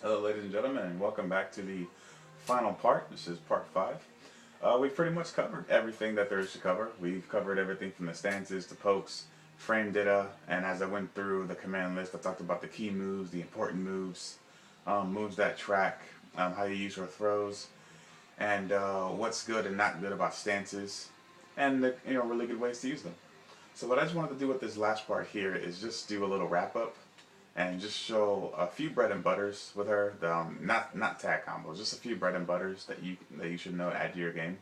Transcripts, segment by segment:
Hello, ladies and gentlemen, and welcome back to the final part. This is part 5. We've pretty much covered everything that there is to cover. We've covered everything from the stances to pokes, frame data, and as I went through the command list, I talked about the key moves, the important moves, moves that track, how you use your throws, and what's good and not good about stances, and the really good ways to use them. So what I just wanted to do with this last part here is just do a little wrap up and just show a few bread and butters with her. Not tag combos, just a few bread and butters that you should know to add to your game.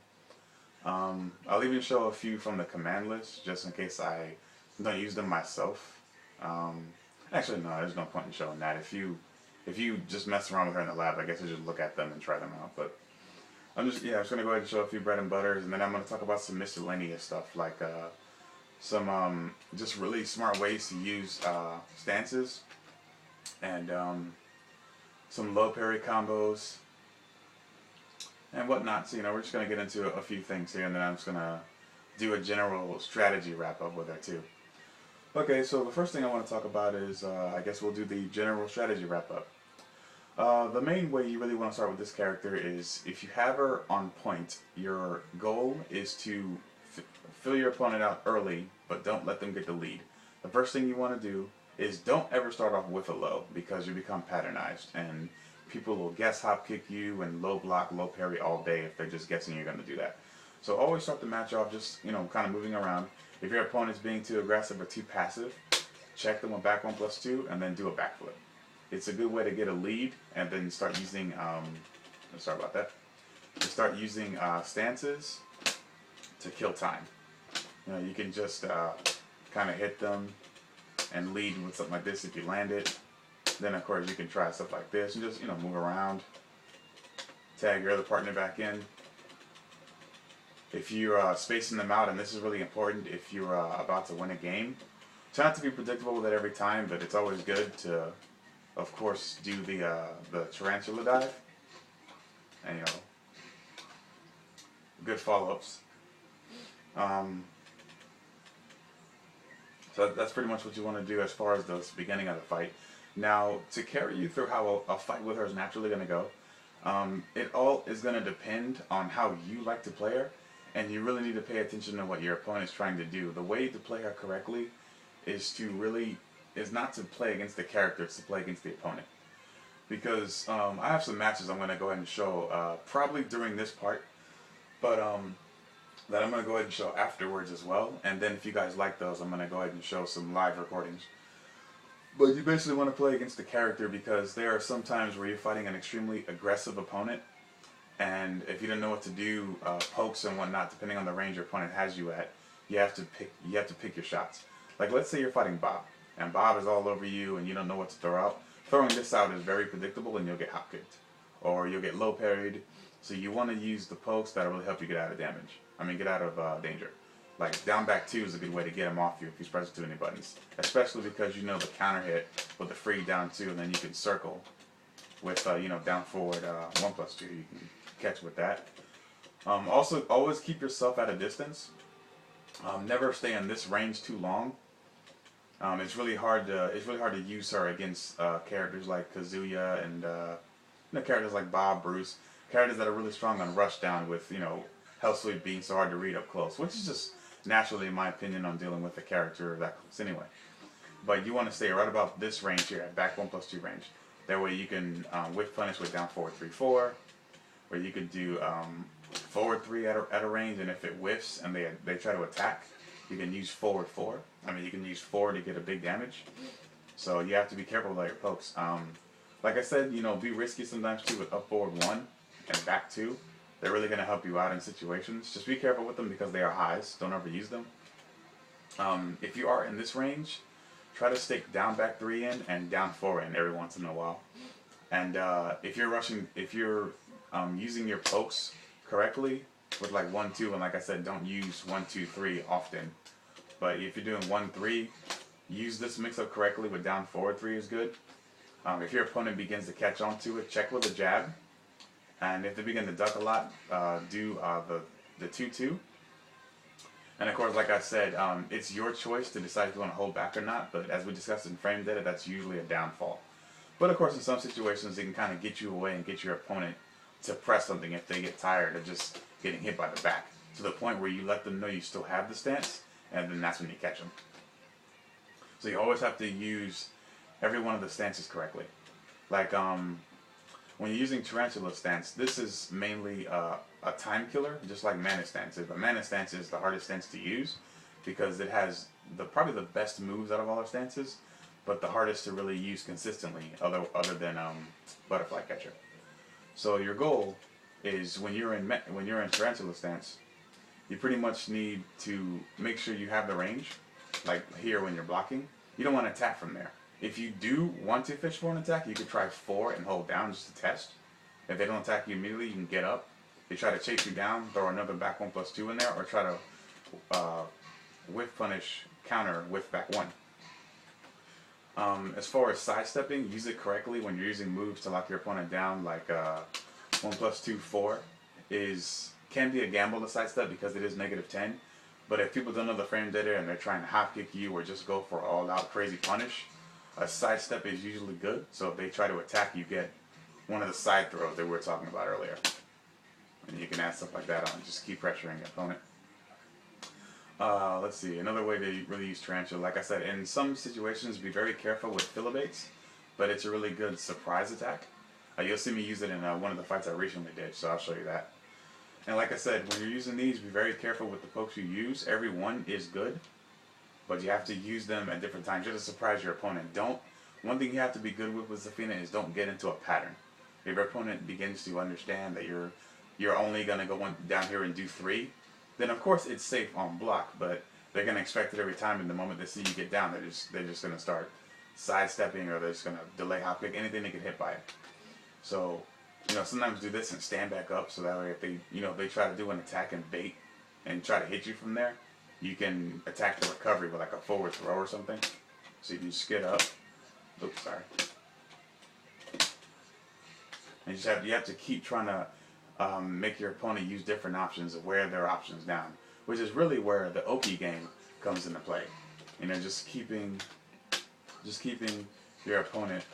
I'll even show a few from the command list just in case I don't use them myself. Um, Actually, no, there's no point in showing that. If you just mess around with her in the lab, I guess you just look at them and try them out. But I'm just gonna go ahead and show a few bread and butters, and then I'm gonna talk about some miscellaneous stuff like some just really smart ways to use stances and some low parry combos and whatnot. So we're just gonna get into a few things here, and then I'm just gonna do a general strategy wrap up with her too. Okay, so the first thing I want to talk about is I guess we'll do the general strategy wrap up. The main way you really want to start with this character is if you have her on point, your goal is to fill your opponent out early, but don't let them get the lead. The first thing you want to do is don't ever start off with a low because you become patternized and people will guess hop kick you and low block, low parry all day if they're just guessing you're going to do that. So always start the match off just, kind of moving around. If your opponent's being too aggressive or too passive, check them with back 1+2 and then do a backflip. It's a good way to get a lead and then start using, sorry about that, to start using stances to kill time. You can just kind of hit them and lead with something like this if you land it. Then of course you can try stuff like this and just move around, tag your other partner back in. If you're spacing them out, and this is really important if you're about to win a game, try not to be predictable with it every time, but it's always good to, of course, do the tarantula dive and good follow-ups. Um, so that's pretty much what you want to do as far as the beginning of the fight. Now, to carry you through how a fight with her is naturally going to go, it all is going to depend on how you like to play her, and you really need to pay attention to what your opponent is trying to do. The way to play her correctly is not to play against the character, it's to play against the opponent. Because I have some matches I'm going to go ahead and show probably during this part, but that I'm going to go ahead and show afterwards as well. And then if you guys like those, I'm going to go ahead and show some live recordings. But you basically want to play against the character because there are some times where you're fighting an extremely aggressive opponent, and if you don't know what to do, pokes and whatnot, depending on the range your opponent has you at, you have to pick your shots. Like let's say you're fighting Bob, and Bob is all over you, and you don't know what to throw out. Throwing this out is very predictable, and you'll get hop kicked, or you'll get low parried. So you want to use the pokes that'll really help you get out of damage. Get out of danger. Like down back 2 is a good way to get him off you if he's pressing too many buttons. Especially because you know the counter hit with the free down 2, and then you can circle with down forward 1+2. You can catch with that. Also, always keep yourself at a distance. Never stay in this range too long. It's really hard to use her against characters like Kazuya and characters like Bob, Bruce, characters that are really strong on rushdown with health sweep being so hard to read up close, which is just naturally, in my opinion, on dealing with a character that close anyway. But you want to stay right about this range here, at back 1+2 range. That way you can whiff punish with down forward 3-4, or you could do forward 3 at a range, and if it whiffs and they try to attack, you can use forward 4. You can use 4 to get a big damage. So you have to be careful with your pokes. Like I said, be risky sometimes too with up forward 1 and back 2. They're really going to help you out in situations. Just be careful with them because they are highs. Don't overuse them. If you are in this range, try to stick down back 3 in and down 4 in every once in a while. And if you're using your pokes correctly with like 1-2, and like I said, don't use 1-2-3 often. But if you're doing 1-3, use this mix up correctly with down forward 3 is good. If your opponent begins to catch on to it, check with a jab. And if they begin to duck a lot, do the 2-2. And of course, like I said, it's your choice to decide if you want to hold back or not. But as we discussed in frame data, that's usually a downfall. But of course, in some situations, it can kind of get you away and get your opponent to press something if they get tired of just getting hit by the back, to the point where you let them know you still have the stance, and then that's when you catch them. So you always have to use every one of the stances correctly. Like when you're using Tarantula stance, this is mainly a time killer, just like Mana stance is. But Mana stance is the hardest stance to use because it has probably the best moves out of all our stances, but the hardest to really use consistently, other than Butterfly Catcher. So your goal is when you're in Tarantula stance, you pretty much need to make sure you have the range. Like here when you're blocking, you don't want to attack from there. If you do want to fish for an attack, you could try 4 and hold down just to test. If they don't attack you immediately, you can get up. They try to chase you down, throw another back 1+2 in there, or try to whiff punish counter with back 1. As far as sidestepping, use it correctly when you're using moves to lock your opponent down, like 1+2, 4 can be a gamble to sidestep because it is -10. But if people don't know the frame data and they're trying to hop kick you or just go for all out crazy punish, a sidestep is usually good. So if they try to attack, you get one of the side throws that we were talking about earlier. And you can add stuff like that on. Just keep pressuring your opponent. Let's see. Another way to really use Tarantula, like I said, in some situations, be very careful with fill-a-baits, but it's a really good surprise attack. You'll see me use it in one of the fights I recently did, so I'll show you that. And like I said, when you're using these, be very careful with the pokes you use. Every one is good, but you have to use them at different times just to surprise your opponent. One thing you have to be good with Zafina is don't get into a pattern. If your opponent begins to understand that you're only going to go down here and do 3, then of course it's safe on block, but they're going to expect it every time, and the moment they see you get down, they're just going to start sidestepping, or they're just going to delay hop kick, anything they can hit by it. So, sometimes do this and stand back up, so that way if they try to do an attack and bait and try to hit you from there, you can attack the recovery with like a forward throw or something. So you can just get up. Oops, sorry. And you have to keep trying to make your opponent use different options of wear their options down, which is really where the Oki game comes into play. Just keeping your opponent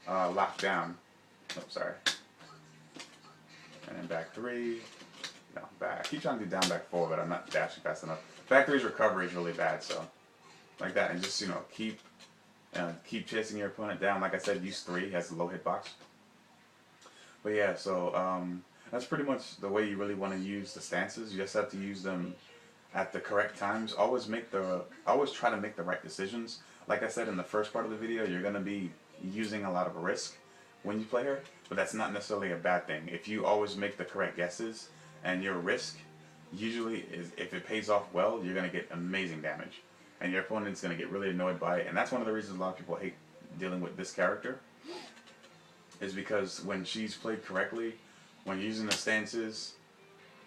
locked down. Oh, sorry. And then back 3. No, back. I keep trying to do down back 4, but I'm not dashing fast enough. Back 3's recovery is really bad, so like that, and just keep chasing your opponent down. Like I said, use 3, has a low hitbox. But yeah, so that's pretty much the way you really want to use the stances. You just have to use them at the correct times. Always try to make the right decisions. Like I said in the first part of the video, you're going to be using a lot of risk when you play her, but that's not necessarily a bad thing. If you always make the correct guesses, and your risk usually is, if it pays off well, you're going to get amazing damage, and your opponent's going to get really annoyed by it. And that's one of the reasons a lot of people hate dealing with this character, is because when she's played correctly, when you're using the stances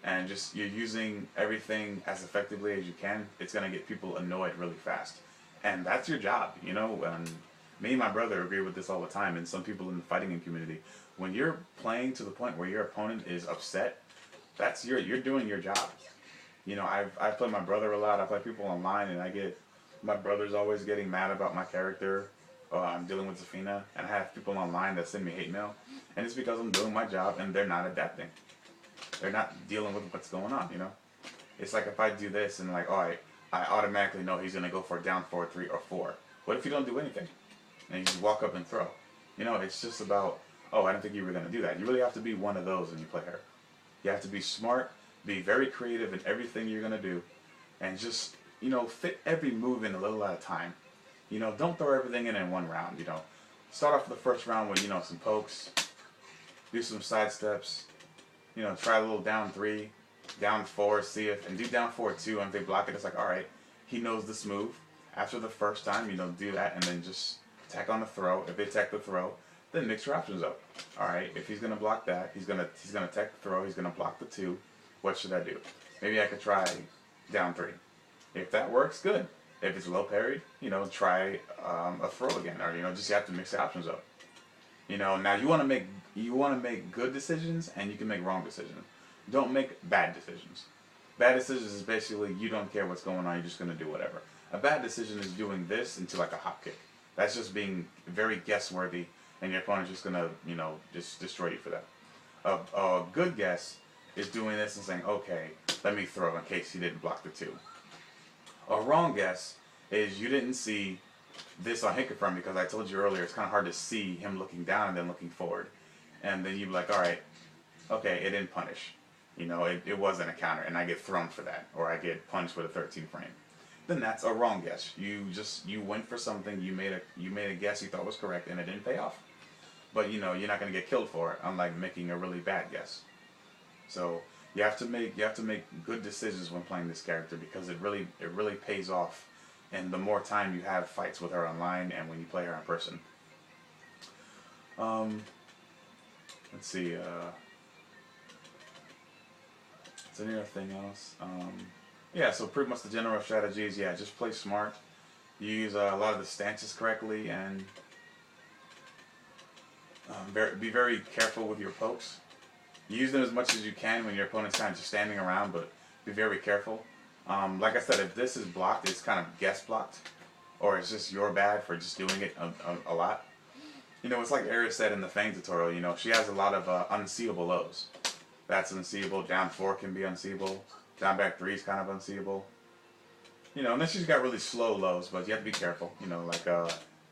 and you're using everything as effectively as you can, it's going to get people annoyed really fast. And that's your job, and me and my brother agree with this all the time, and some people in the fighting game community. When you're playing to the point where your opponent is upset, you're doing your job. I play my brother a lot. I play people online, and my brother's always getting mad about my character. I'm dealing with Zafina, and I have people online that send me hate mail, and it's because I'm doing my job, and they're not adapting. They're not dealing with what's going on. It's like if I do this, and I automatically know he's gonna go for a down 4, 3, or 4. What if you don't do anything? And you just walk up and throw. It's just about, I didn't think you were going to do that. You really have to be one of those when you play her. You have to be smart, be very creative in everything you're going to do, and just, fit every move in a little at a time. Don't throw everything in one round, Start off the first round with, some pokes, do some side steps, try a little down 3, down 4, and do down 4 too, and if they block it, it's like, alright, he knows this move. After the first time, do that, and then just attack on the throw. If they attack the throw, then mix your options up. Alright, if he's gonna block that, he's gonna attack the throw, he's gonna block the 2. What should I do? Maybe I could try down 3. If that works, good. If it's low parried, try a throw again, or you have to mix the options up. Now you wanna make good decisions, and you can make wrong decisions. Don't make bad decisions. Bad decisions is basically you don't care what's going on, you're just gonna do whatever. A bad decision is doing this into like a hop kick. That's just being very guess-worthy and your opponent's just gonna, just destroy you for that. A good guess is doing this and saying, okay, let me throw in case he didn't block the 2. A wrong guess is you didn't see this on hit confirm because I told you earlier it's kind of hard to see him looking down and then looking forward. And then you'd be like, alright, okay, it didn't punish. It wasn't a counter, and I get thrown for that, or I get punished with a 13 frame. Then that's a wrong guess. You went for something, you made a guess you thought was correct, and it didn't pay off. But you're not going to get killed for it, unlike making a really bad guess. So you have to make good decisions when playing this character, because it really pays off, and the more time you have fights with her online and when you play her in person. Let's see. Is there anything else? Yeah, so pretty much the general strategy is, just play smart. Use a lot of the stances correctly, and be very careful with your pokes. Use them as much as you can when your opponent's kind of just standing around, but be very careful. Like I said, if this is blocked, it's kind of guess blocked, or it's just your bad for just doing it a lot. It's like Aria said in the Fang tutorial, she has a lot of unseeable lows. That's unseeable. Down 4 can be unseeable. Down back 3 is kind of unseeable. And then she's got really slow lows, but you have to be careful. Like down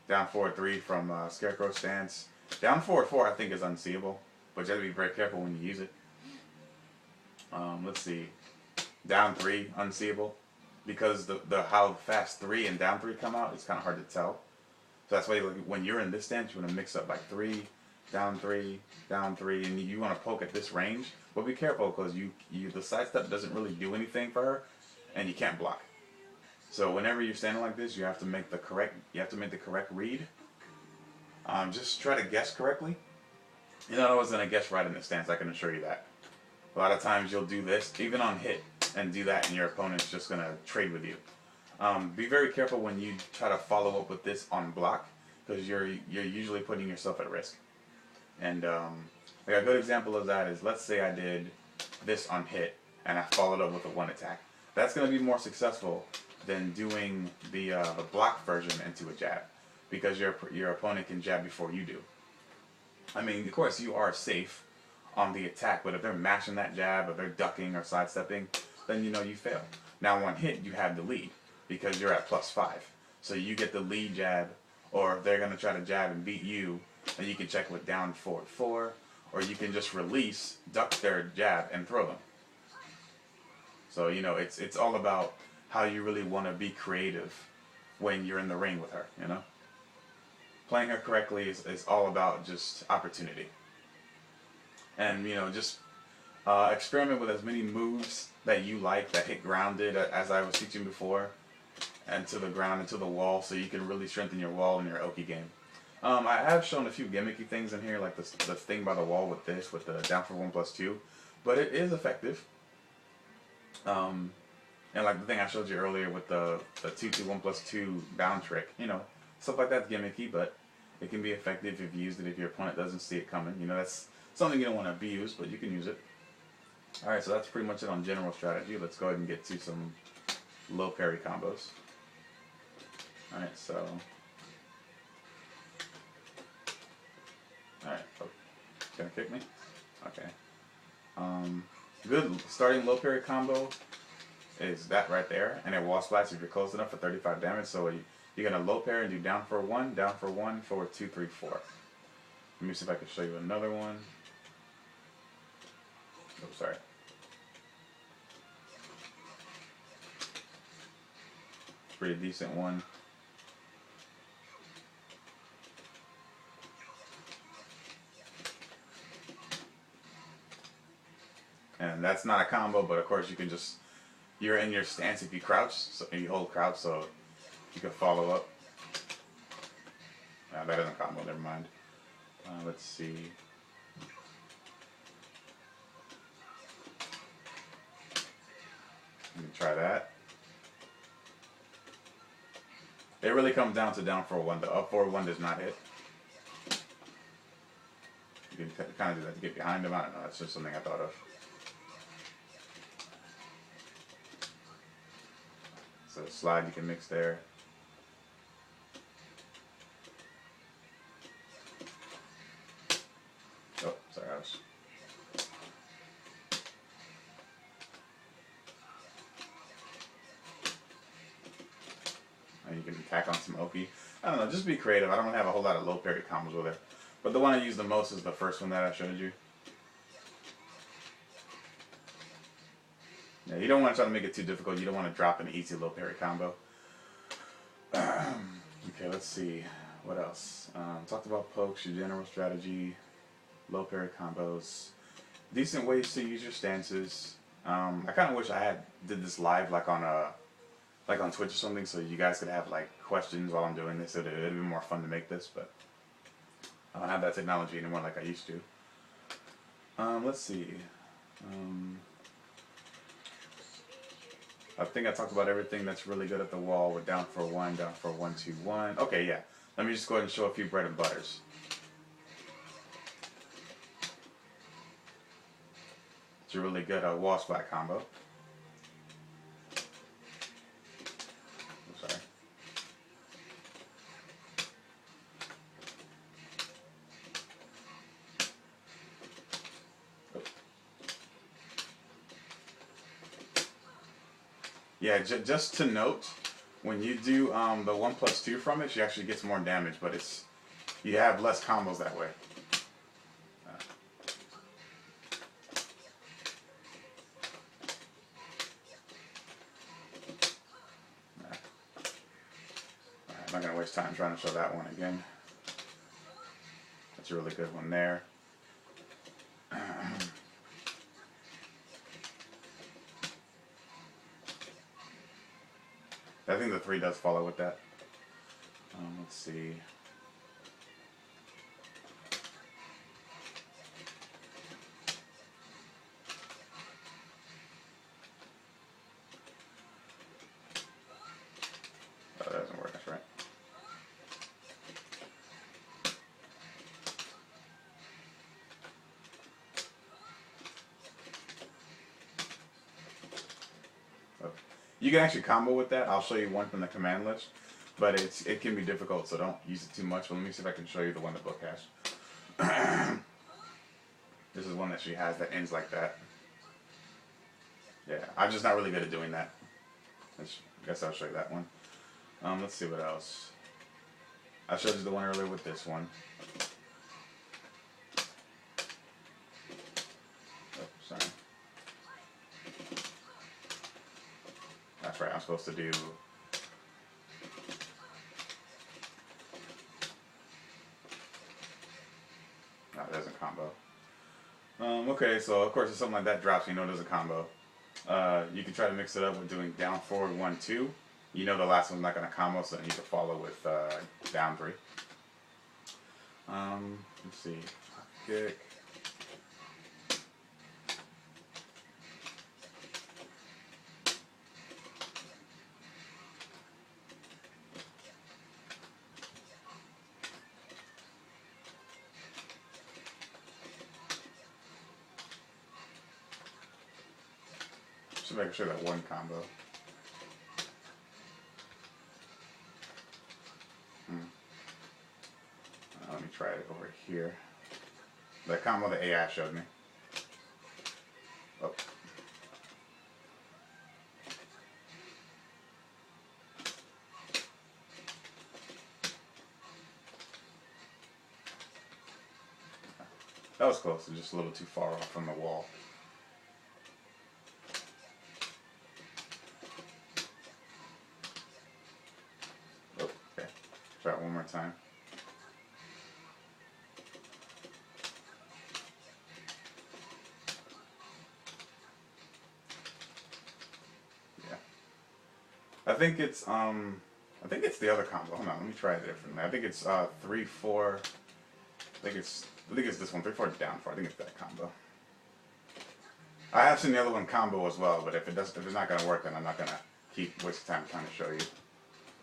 4-3 from Scarecrow stance. Down 4-4 I think is unseeable, but you have to be very careful when you use it. Let's see. Down 3 unseeable, because the how fast 3 and down 3 come out, it's kind of hard to tell. So that's why when you're in this stance, you want to mix up like 3, down 3, down 3, and you want to poke at this range. But be careful, because the sidestep doesn't really do anything for her, and you can't block. So whenever you're standing like this, you have to make the correct read. Just try to guess correctly. You're not always gonna guess right in this stance, I can assure you that. A lot of times you'll do this, even on hit, and do that, and your opponent's just gonna trade with you. Be very careful when you try to follow up with this on block, because you're usually putting yourself at risk. And like a good example of that is, let's say I did this on hit and I followed up with a 1 attack. That's going to be more successful than doing the block version into a jab, because your opponent can jab before you do. I mean, of course you are safe on the attack, but if they're mashing that jab, or they're ducking or sidestepping, then you fail. Now on hit you have the lead, because you're at +5. So you get the lead jab, or if they're going to try to jab and beat you, then you can check with down 4-4, or you can just release, duck their jab, and throw them. So it's all about how you really want to be creative when you're in the ring with her. Playing her correctly is all about just opportunity. And just experiment with as many moves that you like that hit grounded, as I was teaching before, and to the ground and to the wall, so you can really strengthen your wall in your Oki game. I have shown a few gimmicky things in here, like the thing by the wall with the down for 1+2, but it is effective. And like the thing I showed you earlier with the 2-2 1+2 bound trick, stuff like that's gimmicky, but it can be effective if you use it if your opponent doesn't see it coming. That's something you don't want to abuse, but you can use it. Alright, so that's pretty much it on general strategy. Let's go ahead and get to some low parry combos. Alright, so... Alright, oh, gonna kick me? Okay. Good starting low parry combo is that right there, and it wall splats if you're close enough for 35 damage. So you're gonna low parry and do down for 1, forward 2, 3, 4. Let me see if I can show you another one. Oh, sorry. Pretty decent one. And that's not a combo, but of course you can just, you're in your stance if you crouch, so you hold crouch, so you can follow up. That isn't a combo, never mind. Let's see. Let me try that. It really comes down to down for 1. The up for 1 does not hit. You can kind of do that to get behind him. I don't know. That's just something I thought of. So slide you can mix there. Sorry, I was... You can attack on some Oki. I don't know, just be creative. I don't have a whole lot of low parry combos with it. But the one I use the most is the first one that I showed you. Yeah, you don't want to try to make it too difficult. You don't want to drop an easy low parry combo. Okay, let's see. What else? Talked about pokes, your general strategy, low parry combos, decent ways to use your stances. I kind of wish I had did this live like on Twitch or something, so you guys could have like questions while I'm doing this. It'd be more fun to make this, but I don't have that technology anymore like I used to. Let's see. I think I talked about everything that's really good at the wall with down for one, down for 1, 2, 1. Okay, yeah. Let me just go ahead and show a few bread and butters. It's a really good wall splat combo. Sorry. Yeah, just to note, when you do the 1+2 from it, she actually gets more damage, but you have less combos that way. I'm not going to waste time trying to show that one again. That's a really good one there. I think the 3 does follow with that. Let's see. Oh, that doesn't work, that's right. You can actually combo with that. I'll show you one from the command list, but it can be difficult, so don't use it too much. But let me see if I can show you the one the book has. This is one that she has that ends like that. Yeah, I'm just not really good at doing that. I guess I'll show you that one. Let's see what else. I showed you the one earlier with this one. Oh, sorry. That's right, I'm supposed to do... No, it doesn't combo. Okay, so of course if something like that drops, you know there's a combo. You can try to mix it up with doing down forward 1, 2. You know the last one's not going to combo, so then you can follow with down 3. Let's see. Kick. Just making sure that one combo. Let me try it over here. The combo the AI showed me. Oh. That was close, just a little too far off from the wall. Oh, okay. Try it one more time. Yeah. I think it's the other combo. Hold on, let me try it differently. I think it's 3, 4. I think it's this one, 3, 4 down 4. I think it's that combo. I have seen the other one combo as well, but if it's not gonna work, then I'm not gonna keep wasting time trying to show you.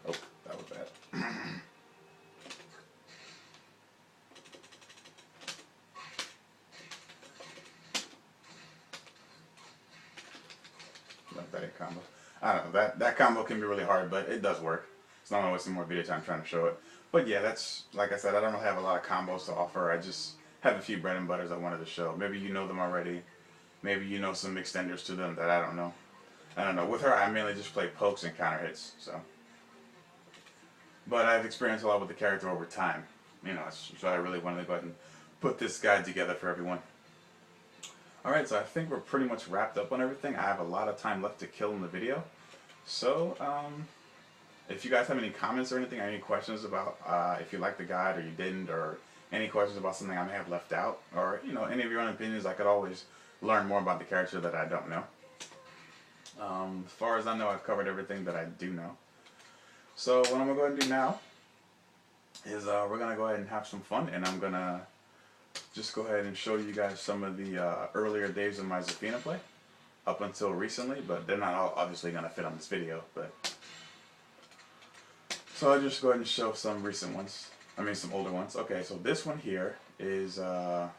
Oh, that was bad. Like that combo. I don't know, that combo can be really hard, but it does work. So I'm not wasting more video time trying to show it. But yeah, that's, like I said, I don't have a lot of combos to offer. I just have a few bread and butters I wanted to show. Maybe you know them already. Maybe you know some extenders to them that I don't know. I don't know. With her, I mainly just play pokes and counter hits. So, but I've experienced a lot with the character over time. You know, so I really wanted to go ahead and put this guide together for everyone. Alright, so I think we're pretty much wrapped up on everything. I have a lot of time left to kill in the video. So, if you guys have any comments or anything, or any questions about if you liked the guide or you didn't, or any questions about something I may have left out, or, you know, any of your own opinions, I could always learn more about the character that I don't know. As far as I know, I've covered everything that I do know. So what I'm going to go ahead and do now is we're going to go ahead and have some fun, and I'm going to just go ahead and show you guys some of the earlier days of my Zafina play, up until recently, but they're not all obviously going to fit on this video. But so I'll just go ahead and show some recent ones, I mean some older ones. Okay, so this one here is not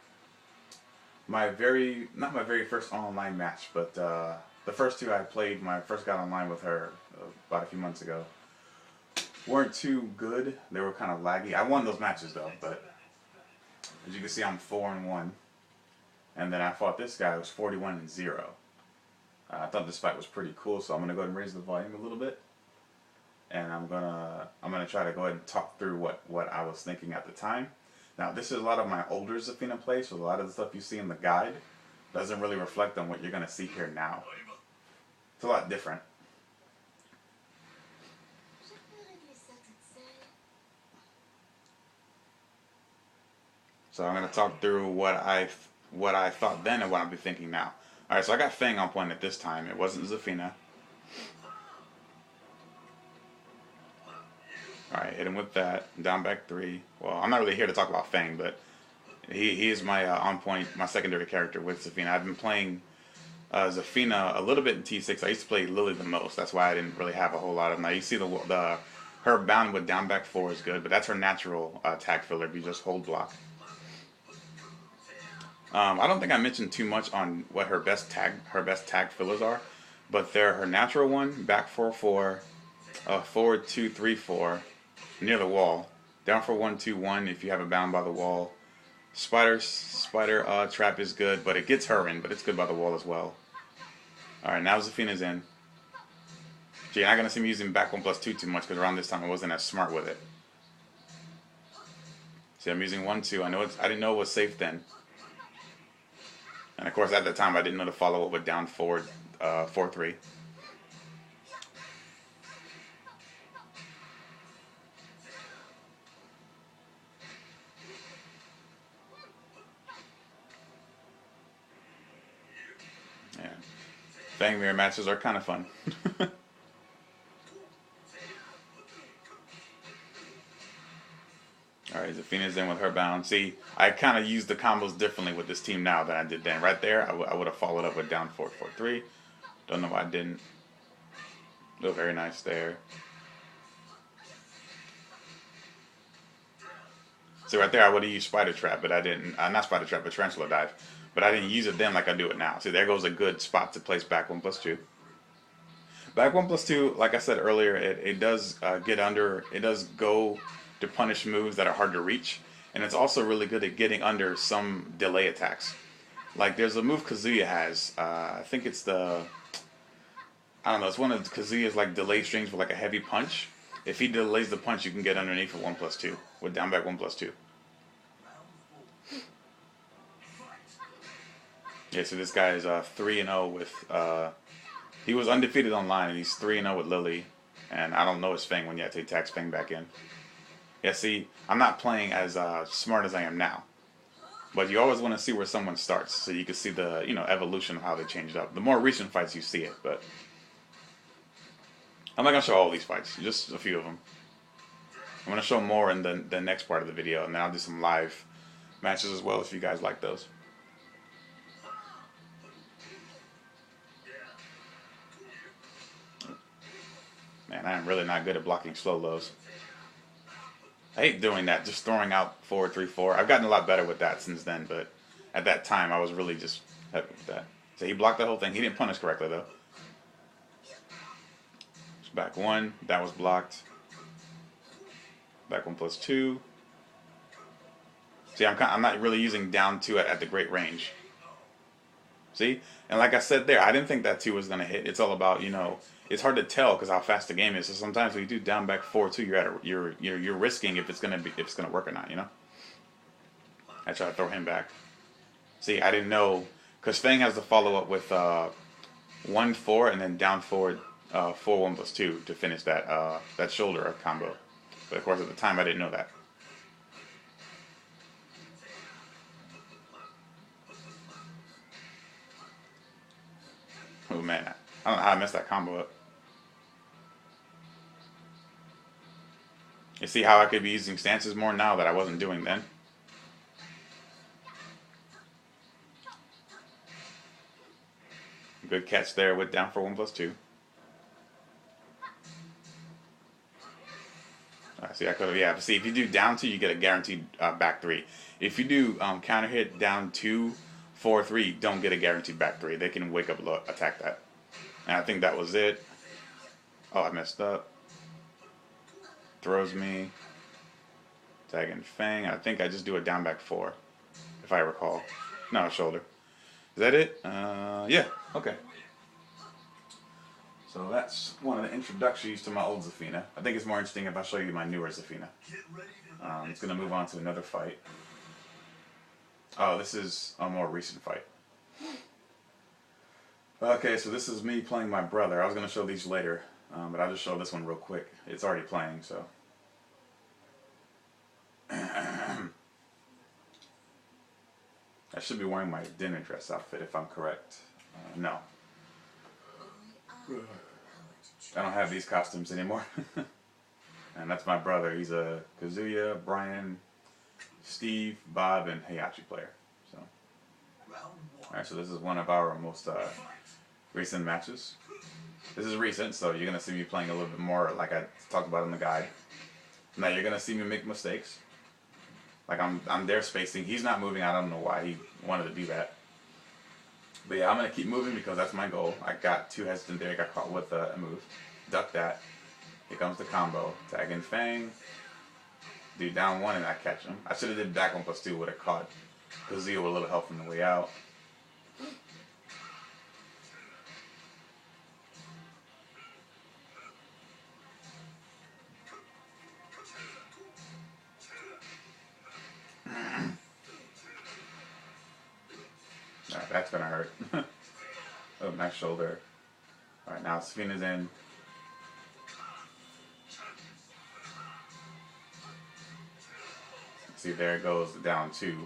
my very first online match, but the first two I played when I first got online with her about a few months ago weren't too good. They were kind of laggy. I won those matches though, but as you can see, I'm 4-1, and then I fought this guy who was 41-0. I thought this fight was pretty cool, so I'm gonna go ahead and raise the volume a little bit, and I'm gonna try to go ahead and talk through what I was thinking at the time. Now, this is a lot of my older Zafina play, so a lot of the stuff you see in the guide doesn't really reflect on what you're gonna see here now. It's a lot different. So I'm going to talk through what I thought then and what I'll be thinking now. Alright, so I got Fang on point at this time. It wasn't Zafina. Alright, hit him with that. Down back 3. Well, I'm not really here to talk about Fang, but he is my on point, my secondary character with Zafina. I've been playing Zafina a little bit in T6. I used to play Lily the most. That's why I didn't really have a whole lot of them. Now you see her bound with down back 4 is good, but that's her natural tag filler if you just hold block. I don't think I mentioned too much on what her best tag fillers are, but they're her natural one, back 4-4, forward 2-3-4, near the wall, down for 1-2-1 if you have it bound by the wall. Spider trap is good, but it gets her in, but it's good by the wall as well. Alright, now Zafina's in. Gee, you're not going to see me using back 1+2 too much, because around this time I wasn't as smart with it. See, I'm using 1-2. I didn't know it was safe then. And of course, at the time, I didn't know to follow up with down forward 4-3. Yeah, Fang mirror matches are kind of fun. Alright, Zafina's in with her bound. See, I kind of use the combos differently with this team now than I did then. Right there, I would have followed up with down 4-4-3. Don't know why I didn't. Oh, very nice there. See, right there, I would have used Spider Trap, but I didn't. Not Spider Trap, but Tarantula Dive. But I didn't use it then like I do it now. See, there goes a good spot to place back 1+2. Back 1+2, like I said earlier, it does get under. It does go to punish moves that are hard to reach, and it's also really good at getting under some delay attacks. Like there's a move Kazuya has, I think it's I don't know, it's one of Kazuya's like delay strings with like a heavy punch. If he delays the punch, you can get underneath for 1+2 with down back 1+2. Yeah, so this guy is 3-0 with he was undefeated online, and he's 3-0 with Lily, and I don't know his Fang one yet. He tags Fang back in. Yeah, see, I'm not playing as smart as I am now. But you always want to see where someone starts, so you can see the evolution of how they changed up. The more recent fights you see it, but I'm not going to show all these fights, just a few of them. I'm going to show more in the next part of the video, and then I'll do some live matches as well if you guys like those. Man, I am really not good at blocking slow lows. I hate doing that, just throwing out 4-3-4. I've gotten a lot better with that since then, but at that time I was really just heavy with that. So he blocked the whole thing. He didn't punish correctly though. Back 1, that was blocked. Back 1+2. See, I'm not really using down 2 at the great range. See? And like I said there, I didn't think that 2 was going to hit. It's all about, it's hard to tell because how fast the game is. So sometimes when you do down back 4-2, you're risking if it's going to work or not. I try to throw him back. See, I didn't know because Fang has the follow up with 1-4 and then down forward 4-1+2 to finish that shoulder combo. But of course at the time I didn't know that. Oh man, I don't know how I messed that combo up. You see how I could be using stances more now that I wasn't doing then? Good catch there with down for 1+2. See, I could have, yeah. See, if you do down 2, you get a guaranteed back 3. If you do counter hit down 2, 4, 3, don't get a guaranteed back 3. They can wake up attack that. And I think that was it. Oh, I messed up. Throws me. Tagging Fang. I think I just do a down back 4, if I recall. No, shoulder. Is that it? Yeah. Okay. So that's one of the introductions to my old Zafina. I think it's more interesting if I show you my newer Zafina. It's going to move on to another fight. Oh, this is a more recent fight. Okay, so this is me playing my brother. I was going to show these later, but I'll just show this one real quick. It's already playing, so. I should be wearing my dinner dress outfit if I'm correct. No. I don't have these costumes anymore. And that's my brother. He's a Kazuya, Brian, Steve, Bob, and Heihachi player. So, alright, so this is one of our most recent matches. This is recent, so you're going to see me playing a little bit more like I talked about in the guide. Now you're going to see me make mistakes. Like I'm there spacing. He's not moving. I don't know why he wanted to do that. But yeah, I'm going to keep moving because that's my goal. I got too hesitant there. I got caught with a move. Duck that. Here comes the combo. Tag in Fang. Do down 1 and I catch him. I should have did back 1+2. Would have caught Kazuya with a little help from the way out. Alright, that's gonna hurt. Oh, nice shoulder. Alright, now Zafina's in. See, there it goes, down 2.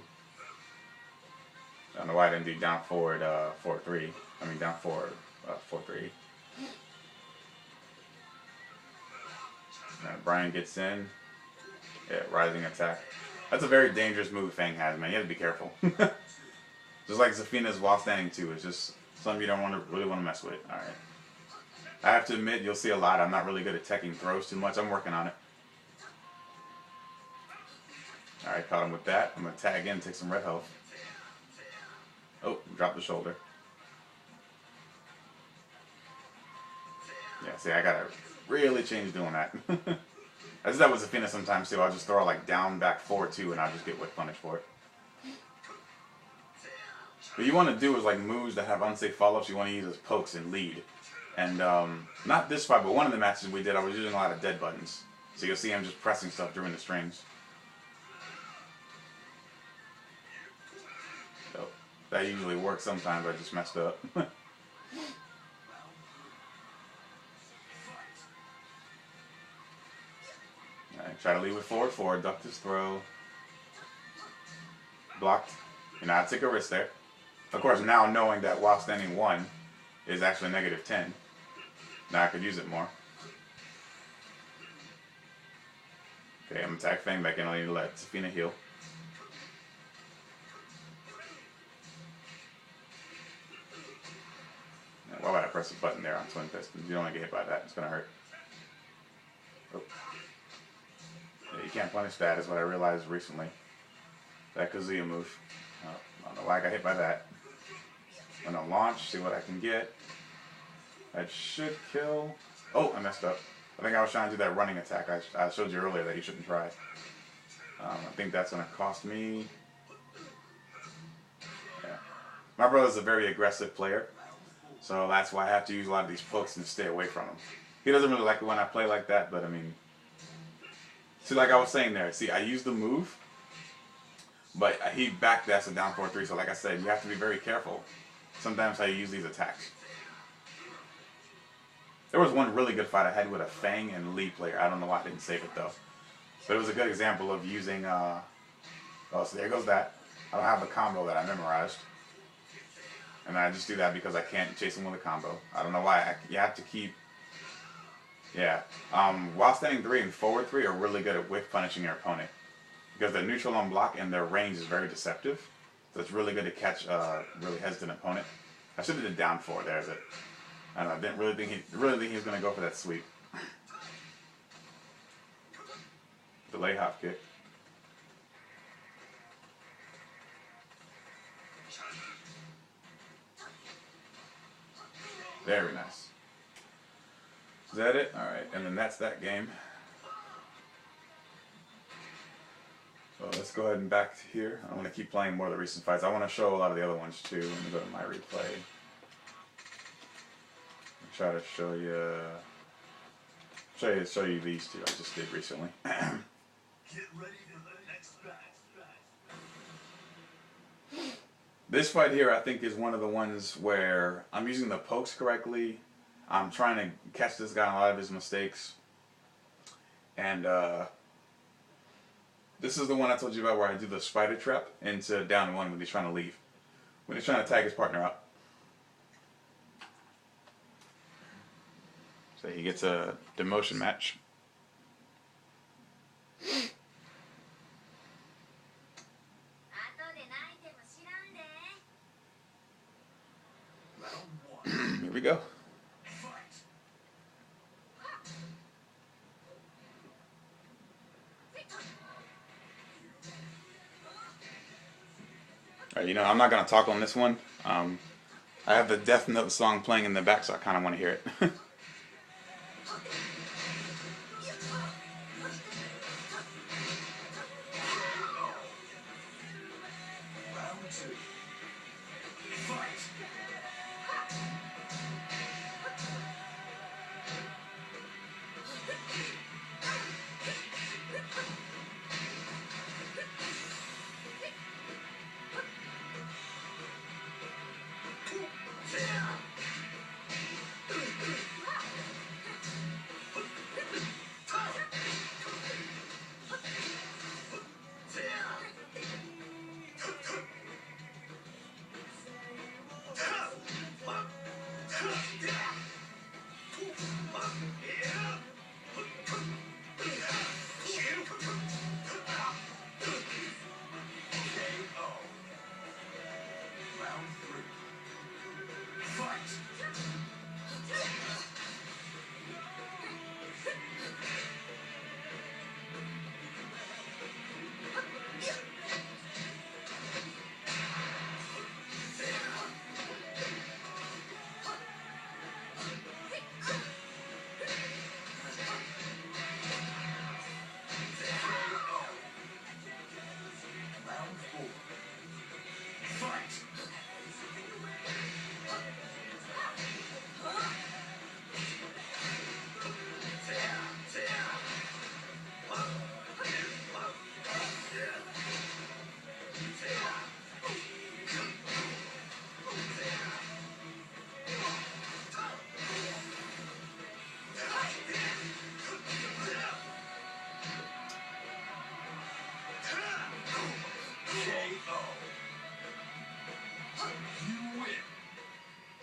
I don't know why I didn't do down forward 4-3. I mean, down forward 4-3. Brian gets in. Yeah, rising attack. That's a very dangerous move Fang has, man. You have to be careful. Just like Zafina's while standing 2. It's just something you don't really want to mess with. Alright. I have to admit, you'll see a lot. I'm not really good at teching throws too much. I'm working on it. Alright, caught him with that. I'm going to tag in, take some red health. Oh, drop the shoulder. Yeah, see, I gotta really change doing that. I do that with Zafina sometimes too. I'll just throw like down, back 4-2 and I'll just get whip punished for it. What you want to do is like moves that have unsafe follow-ups, you want to use as pokes and lead. And not this fight, but one of the matches we did, I was using a lot of dead buttons. So you'll see him just pressing stuff during the strings. So that usually works sometimes, I just messed up. Alright, try to lead with forward, ducked his throw. Blocked. I took a risk there. Of course, now knowing that while standing 1 is actually -10, now I could use it more. Okay, I'm going to attack Fang back in. I need to let Zafina heal. Now, why would I press a button there on Twin Pistons? You don't want to get hit by that. It's going to hurt. Oh. Yeah, you can't punish that, is what I realized recently. That Kazuya move. Oh, I don't know why I got hit by that. I'm going to launch, see what I can get. That should kill. Oh, I messed up. I think I was trying to do that running attack I showed you earlier that you shouldn't try. I think that's going to cost me My brother's a very aggressive player, so that's why I have to use a lot of these pokes and stay away from him. He doesn't really like it when I play like that, but I mean, see, like I was saying there, see, I use the move, but he backdashed a down 4-3, so like I said, you have to be very careful sometimes how you use these attacks. There was one really good fight I had with a Fang and Lee player. I don't know why I didn't save it though. But it was a good example of using, oh, so there goes that. I don't have the combo that I memorized. And I just do that because I can't chase him with a combo. I don't know why. You have to keep, yeah. While standing 3 and forward 3 are really good at whiff punishing your opponent. Because they're neutral on block and their range is very deceptive. So it's really good to catch a really hesitant opponent. I should have did down 4. There's it. I don't know. I didn't really think he was going to go for that sweep. Delay hop kick. Very nice. Is that it? Alright, and then that's that game. So let's go ahead and back to here. I want to keep playing more of the recent fights. I want to show a lot of the other ones too. Let me go to my replay. Try to show you these two I just did recently. Get ready for the next battle. This fight here I think is one of the ones where I'm using the pokes correctly. I'm trying to catch this guy on a lot of his mistakes. And this is the one I told you about where I do the spider trap into down 1 when he's trying to leave. When he's trying to tag his partner out. So he gets a demotion match. Here we go. Alright, you know, I'm not going to talk on this one. I have the Death Note song playing in the back, so I kind of want to hear it.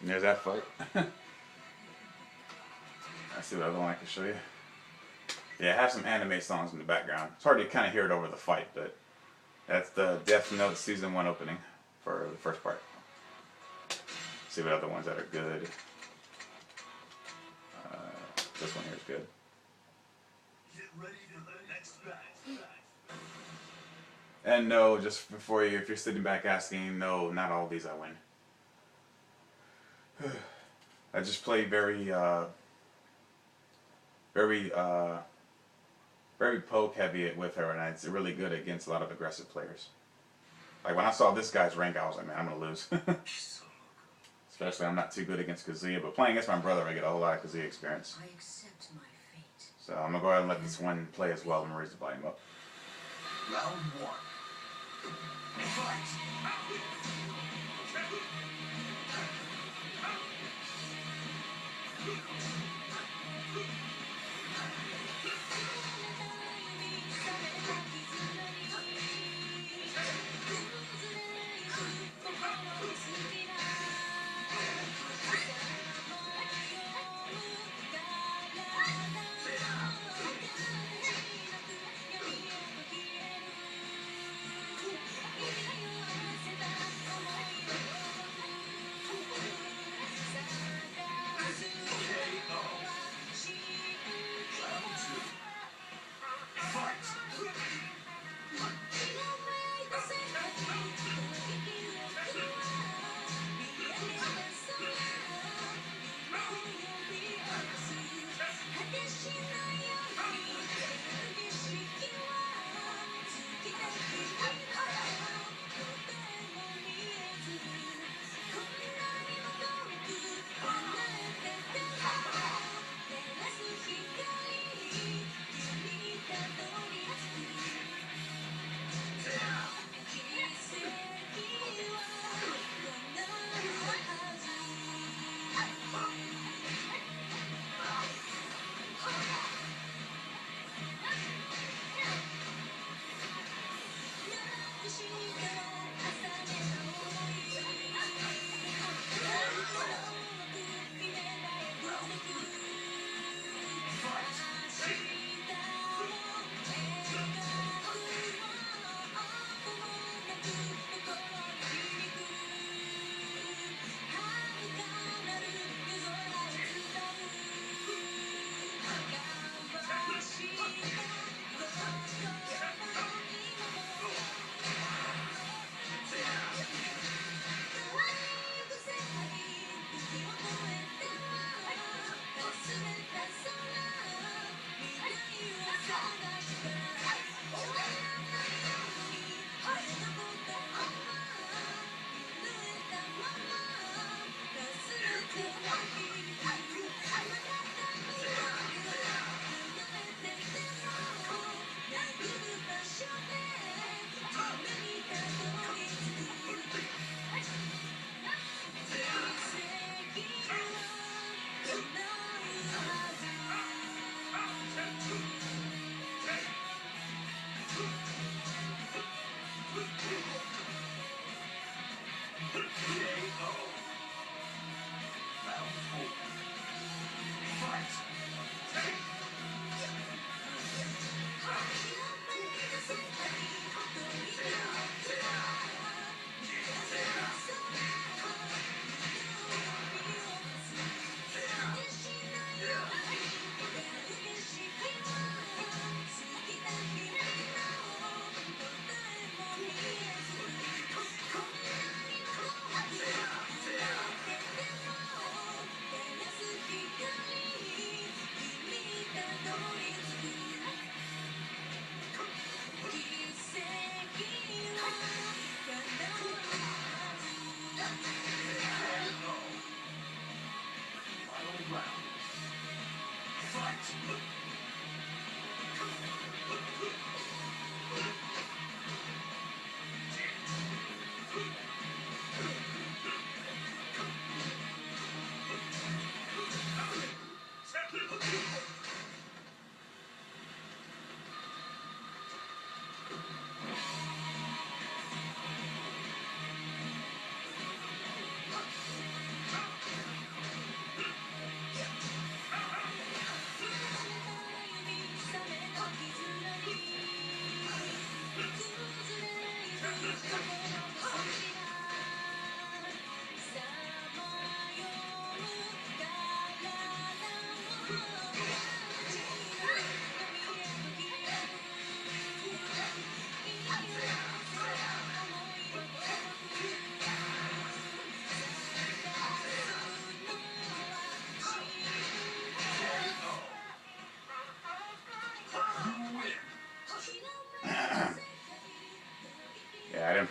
And there's that fight. Let's see what other one I can show you. Yeah, I have some anime songs in the background. It's hard to kind of hear it over the fight, but that's the Death Note Season 1 opening for the first part. See what other ones that are good. This one here is good. Get ready for the next battle. And no, just before you, if you're sitting back asking, no, not all these I win. I just play very poke heavy with her, and it's really good against a lot of aggressive players. Like when I saw this guy's rank, I was like, man, I'm gonna lose. Especially I'm not too good against Kazuya, but playing against my brother, I get a whole lot of Kazuya experience. I accept my fate. So I'm gonna go ahead and let this one play as well and raise the volume up. Round one. Fight!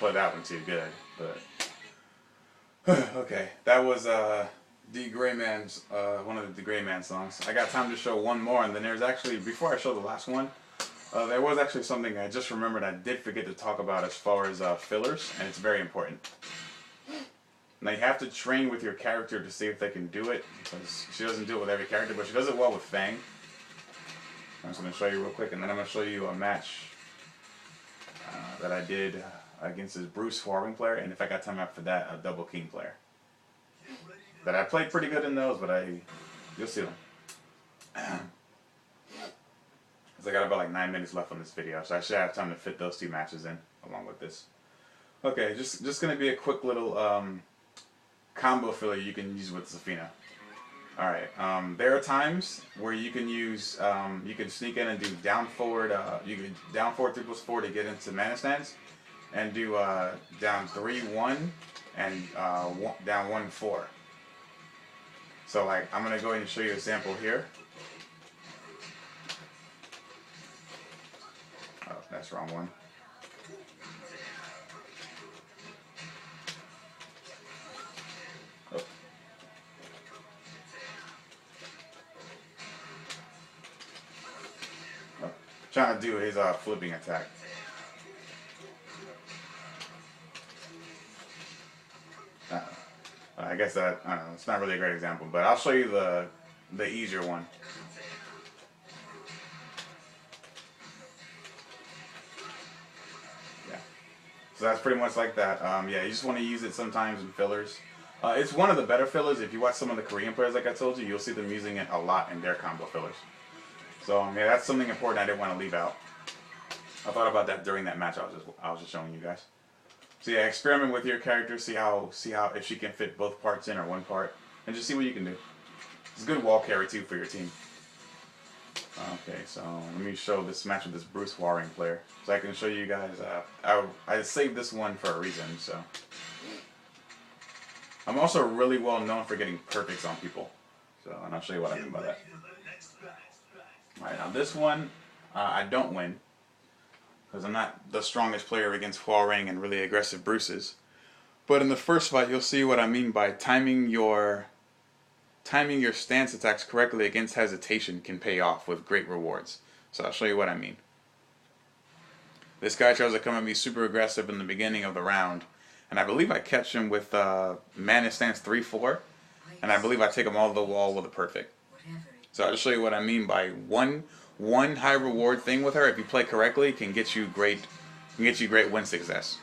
play that one too good, but okay, that was D Gray Man's one of the Gray Man songs. I got time to show one more, and then there's actually, before I show the last one, there was actually something I just remembered I did forget to talk about as far as fillers, and it's very important. Now you have to train with your character to see if they can do it, because she doesn't do it with every character, but she does it well with Fang. I'm just going to show you real quick, and then I'm going to show you a match that I did against this Bruce Farming player, and if I got time after that, a Double King player. That I played pretty good in those, but you'll see them. Because I got about like 9 minutes left on this video, so I should have time to fit those two matches in along with this. Okay, just going to be a quick little combo filler you can use with Zafina. Alright, there are times where you can use, you can sneak in and do down forward, you can down forward 3+4 to get into mana stance, and do down 3-1 and down 1-4. So like, I'm going to go ahead and show you a sample here. Oh, that's the wrong one. Trying to do his flipping attack. I guess that, I don't know, it's not really a great example, but I'll show you the easier one. Yeah. So that's pretty much like that. Yeah, you just want to use it sometimes in fillers. It's one of the better fillers. If you watch some of the Korean players, like I told you, you'll see them using it a lot in their combo fillers. So yeah, that's something important I didn't want to leave out. I thought about that during that match I was just showing you guys. So yeah, experiment with your character, see how if she can fit both parts in or one part, and just see what you can do. It's a good wall carry too for your team. Okay, so let me show this match with this Bruce Warring player, so I can show you guys. I saved this one for a reason. So I'm also really well known for getting perfects on people. So, and I'll show you what I mean by that. Alright, now this one, I don't win, because I'm not the strongest player against Huarang and really aggressive Bruces. But in the first fight, you'll see what I mean by timing your stance attacks correctly against hesitation can pay off with great rewards. So I'll show you what I mean. This guy tries to come at me super aggressive in the beginning of the round, and I believe I catch him with mana stance 3-4, and I believe I take him all to the wall with a perfect. So I'll show you what I mean by one high reward thing with her. If you play correctly, can get you great win success.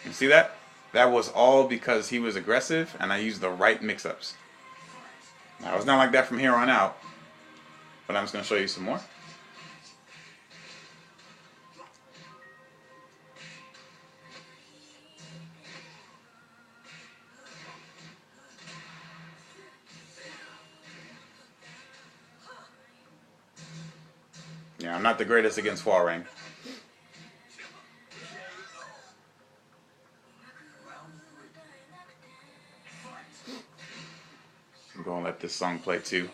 You see that? That was all because he was aggressive and I used the right mix-ups. Now it's not like that from here on out, but I'm just going to show you some more. Yeah, I'm not the greatest against Huarang. I'm going to let this song play too.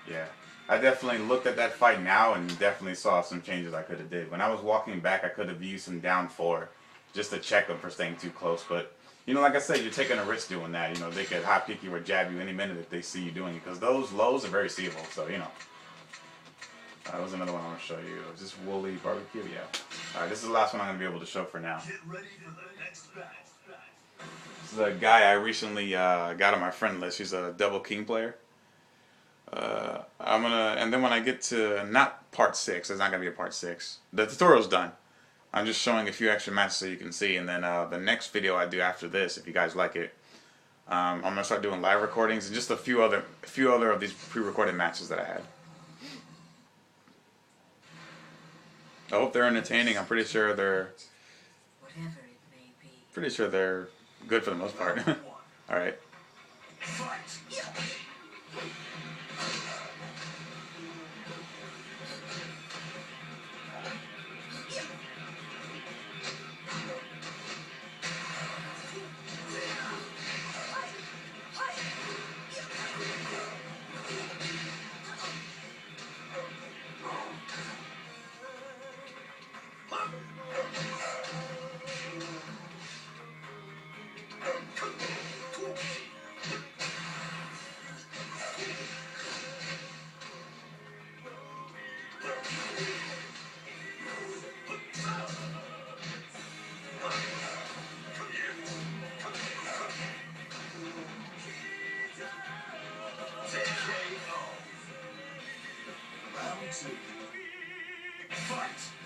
Yeah. I definitely looked at that fight now and definitely saw some changes I could have did. When I was walking back, I could have used some down four just to check them for staying too close. But, you know, like I said, you're taking a risk doing that. You know, they could hot kick you or jab you any minute if they see you doing it. Because those lows are very seeable. So, you know. That was another one I want to show you. Is this Woolly Barbecue? Yeah. Alright, this is the last one I'm going to be able to show for now. Get ready for the next battle. This is a guy I recently got on my friend list. He's a double king player. And then when I get to not part 6, there's not gonna be a part 6. The tutorial's done. I'm just showing a few extra matches so you can see, and then the next video I do after this, if you guys like it, I'm gonna start doing live recordings and just a few other of these pre-recorded matches that I had. I hope they're entertaining. I'm pretty sure they're good for the most part. All right. Fight. Round 2. Fight!